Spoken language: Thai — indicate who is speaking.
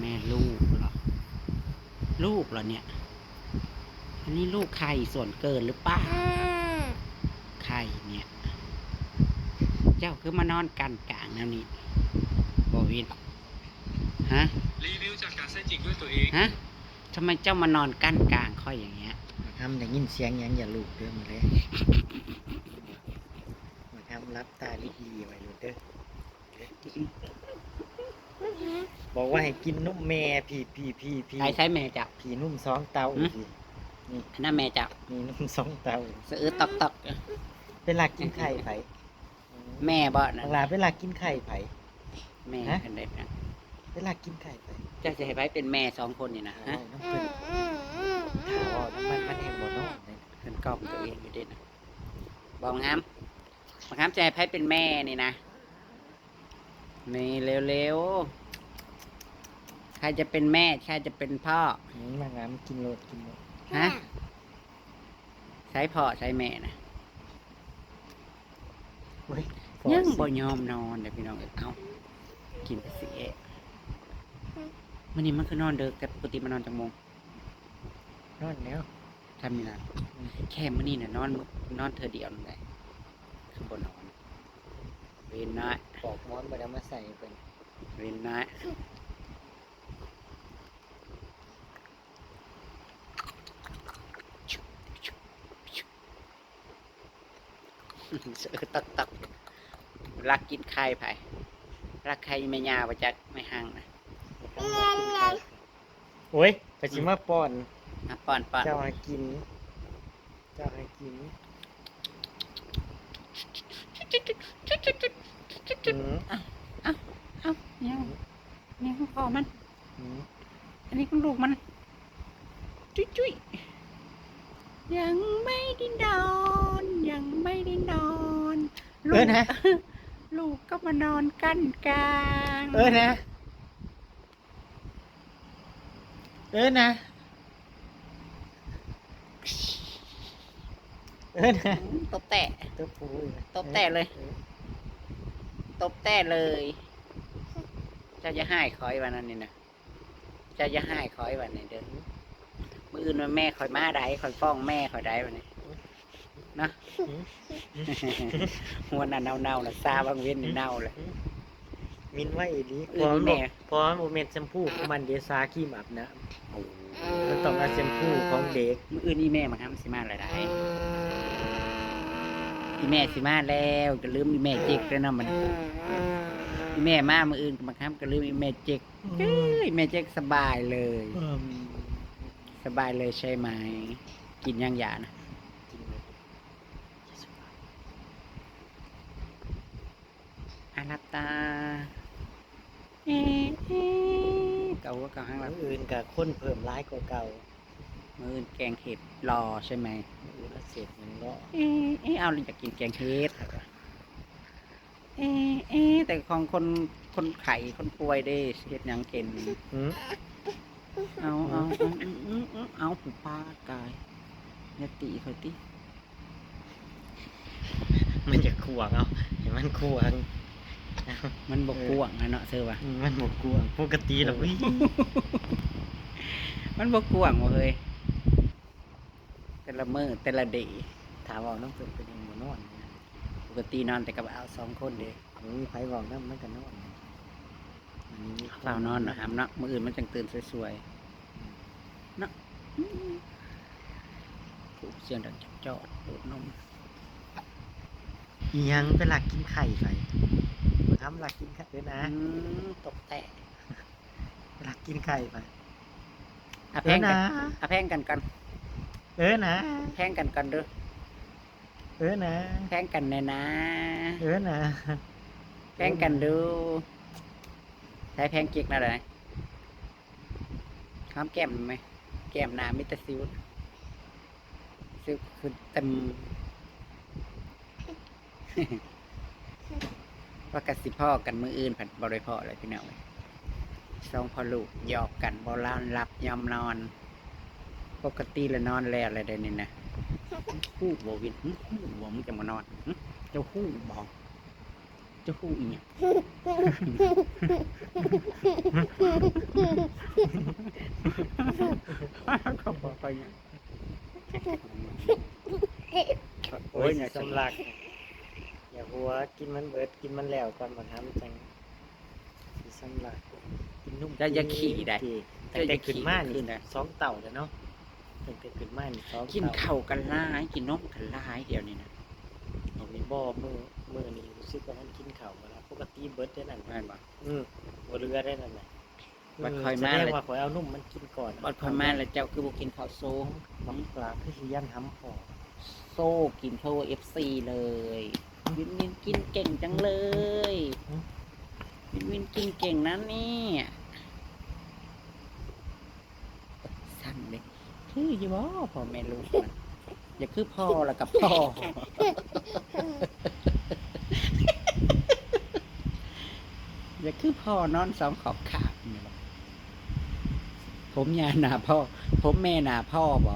Speaker 1: แม่ลูกเหรอลูกเหรอเนี่ยอันนี้ลูกไข่ส่วนเกินหรือเปล่าไข่เนี่ยเจ้าคือมานอนกันกลางแล้วนี่บวินฮะ
Speaker 2: รีวิวจากการใช้จิกด้วยตัวเอง
Speaker 1: ฮะทำไมเจ้ามานอนกั้นกลางค่อยอย่างเงี้ย
Speaker 3: มาทำได้ยินเสียงยังอย่าลูกเด้อมาเลยมาทำรับตาลิลีไว้ลูกเด้อบอกว่าให้กินนุ่มแม่พี่
Speaker 1: ใช้แม่จับ
Speaker 3: พี่นุ่มสองเตาพี่นี่
Speaker 1: นั่นแม่จับ
Speaker 3: นี่นุ่มสองเตา
Speaker 1: สะอื้นตอก
Speaker 3: เป็นหลักกินไข่ไผ
Speaker 1: แม่บ่
Speaker 3: บา
Speaker 1: นะ
Speaker 3: งลาเป็นหลักกินไข่ไผ
Speaker 1: แม่
Speaker 3: ฮะ
Speaker 1: กันได้นะ
Speaker 3: เป็นหลักกินไข่ไผ
Speaker 1: เจ้าจะให้ไปเป็นแม่สองคนนี่นะฮะ
Speaker 3: น้ำเพิ่นถาวมันแหงบ่นอนเลย
Speaker 1: เป็นกล้องตัวเองอยู่ดินะบอกงามบอกงามจะให้ไปเป็นแม่นี่นะนี่เร็วๆใครจะเป็นแม่ใครจะเป็นพ่อ
Speaker 3: มางามกินโลดกินโลด
Speaker 1: ฮะใช้พ่อใช้แม่นะ
Speaker 3: เฮ้ย
Speaker 1: ยังบ่ยอมนอนเดี๋ยวพี่น้องเอากินไปสิมันนี่มันคือนอนเด็กแต่ปกติมันนอนจังโมง
Speaker 3: นอนแล้ว
Speaker 1: ทำนี่นะแค่มันนี่น่ะนอนเธอเดียวนั่นแหละคือบนนอนเว้นน้อย
Speaker 3: ปอกม้อนบ่ได้มาใส่เพิ่น
Speaker 1: เว้นน้อยเสือตักรักกินไข่ไผ่รักไข่ไม่ยาวประจักไม่ห่างนะ
Speaker 3: โอ้ยไปสิมาป้อน
Speaker 1: ป้อน
Speaker 3: เจ้าให้กิน เจ้าให้กินอืม
Speaker 1: เอาเนี่ยเนี่ยของพ่อมัน
Speaker 3: อืม
Speaker 1: อันนี้ของลูกมัน จุ้ยยังไม่ได้นอนยังไม่ได้นอนลูก
Speaker 3: นะ
Speaker 1: ลูกก็มานอนกั้นกลาง
Speaker 3: นะ นะ นะ
Speaker 1: ตบแตะ
Speaker 3: ตัวปู
Speaker 1: ตบแตะเลย ตบแต้เลยเจ้าจะให้คอยวันนั้นนี่นะเจ้าจะให้คอยวันนี้เด้อมืออื่นวันแม่คอยมาได้คอยฟ้องแม่คอยได้วันนี้นะหัวน่ะเน่าๆน่ะซาบางเว้นนี่เน่าเลย
Speaker 3: มินว่าอีดี
Speaker 1: เออแม่
Speaker 3: พร้อมโมเมนต์แชมพูของมันเดซาขี้หมับนะมันต้องเอาแชมพูของเด็ก
Speaker 1: มืออื่นนี่แม่มาทำสิมาอะไรได้อีแม่สิมาแล้วก็ลืมอีแม่เจ๊กแล้วนะมันอีแม่มามืออื่นก็มาทำก็ลืมอีแม่เจ๊กเอ้ยแม่เจ๊กสบายเลย สบายเลยใช่ไหมกินยังหยานะอานาตาเก่าก็เก่าห้าง
Speaker 3: หลั
Speaker 1: ละ
Speaker 3: งอื่นกับคนเพิ่มร้ายกว่าเก่า
Speaker 1: มือแกงเห็ดรอใช่ไหม
Speaker 3: อื่นละเศษมันก็
Speaker 1: เอาอยากกินแกงเห็ดแต่ของคนไข่คนป่วยได้เห็ดหยังกินเอาผูปลากายเนี่ยตีเขาตี
Speaker 3: มันจะขวางเอาเห็นมันขวาง
Speaker 1: มันบกกวงนะเนาะเธอวะ
Speaker 3: มันหมกขวางปกติหรอกวิ
Speaker 1: มันบกกวงเลยแต่ละมือแต่ละเดย์
Speaker 3: ถามว่าน้องเพิ่นเป็นยังบ่นอนนะ
Speaker 1: ปกตินอนแต่กับเอา2 คนเด้
Speaker 3: มีไผบอกนำมันก็นอนอันนี้มีค
Speaker 1: เรานอนเนาะครับเนาะมื้ออื่นมันจังตื่นสวยๆเนาะผูกเสียงดังจอดดูดนม
Speaker 3: อีหยังเป็นหลักกินไข่ไปมาทำหลักกินไข่นะ
Speaker 1: ตกแต่
Speaker 3: หลักกินไข่ไป
Speaker 1: อะแพงกันอะแพงกันกัน
Speaker 3: นะ
Speaker 1: แพงกันกันเด้อ
Speaker 3: นะ
Speaker 1: แพงกันแน่นะ
Speaker 3: นะ
Speaker 1: แพงกันดูใช้แพงเก๊กนะได้ข้ามแก้มไหมแก้มหนามิตรซิวคือเต็ม ว่ากสิพ่อกันมืออื่นผัดบริพ่ออะไรพี่น้องสองพ่อลูกหยอกกันโบราณรับยอมนอน ปกติแล้วนอนแล้วอะไรได้นี่นะฮู้บ่วินฮู้บ่มึงจะมานอนเจ้าฮู้บอก จะหูอีเนี่ยเขาบอกไปเนี่ย
Speaker 3: โอ้ยสำลักอย่าหัวกินมันเบิดกินมันแล้วก่อนมาทำจังสิสำลักกินนุ่ม
Speaker 1: จะอย่าขี่ได้
Speaker 3: แต่แต่ขึ้นมา
Speaker 1: ขึ้
Speaker 3: นี่
Speaker 1: นได้
Speaker 3: สองเต่าแล้วเนาะแต่แต่ขึ้นมานี่สอง
Speaker 1: กิน
Speaker 3: เต่า
Speaker 1: เข่าวกันหลายกินนมกันหลายเดี๋ยวนี้นะ
Speaker 3: เอามีบ่มือนี่รู้สึกว่ามันกินข้าวมาแล้วปกติเบิดได้นั่น
Speaker 1: แม่นบ่
Speaker 3: บ่เรือได้นั่นน่ะ
Speaker 1: บัดค่อยมา
Speaker 3: แสดง
Speaker 1: เลย
Speaker 3: ว่าข่อยเอานุ่มมันกินก่อน
Speaker 1: บอดพม่าแล้วเจ้าคือบ่กินข้าวโซ่
Speaker 3: น้ำปลาคือสิยันหำพอ
Speaker 1: โซ่กินโซ่ FC เลยวินวินกินเก่งจังเลยวินวินกินเก่งนะเนี่ยสั่นเลยคืออยู่บ่พ่อแม่ลูกนะอย่าคือพ่อแล้วกับพ่อ อย่าคือพ่อนอนสองขอบขาบนี่บ่ผมยาหนาพ่อ ผมแม่หนาพ่อบ่